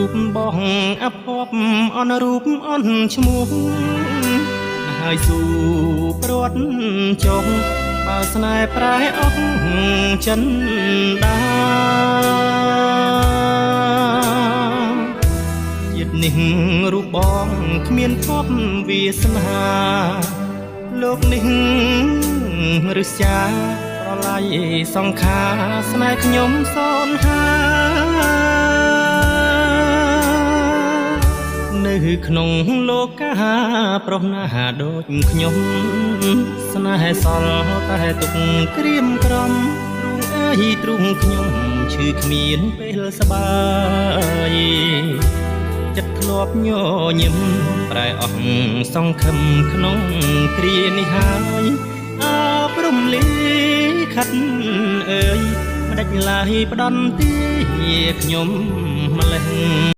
រូបបងអភ័ព្វអនរូបអនឈ្មោះហើយស៊ូព្រាត់ចុះបើស្នេហ៍ប្រែអស់ចិនដាជាតិនេះរូបបងគ្មានភពវាសនាលោកនេះឬសាប្រឡាយសង្ខារស្នេហ៍ខ្ញុំសនហានៅក្នុងលោកកាប្រុសណាដូចខ្ញុំស្នេហ៍សល់តែទុកក្រៀមក្រំទ្រូងអើយទ្រូងខ្ញុំឈឺគ្មានពេលសប្បាយចិត្តធ្លាប់ញញឹមប្រែអស់សង្ឃឹមក្នុងគ្រានេះហើយអើព្រំលីខិតអើយមិនដាច់ឡើយផ្ដន់ទីខ្ញុំម្លេះ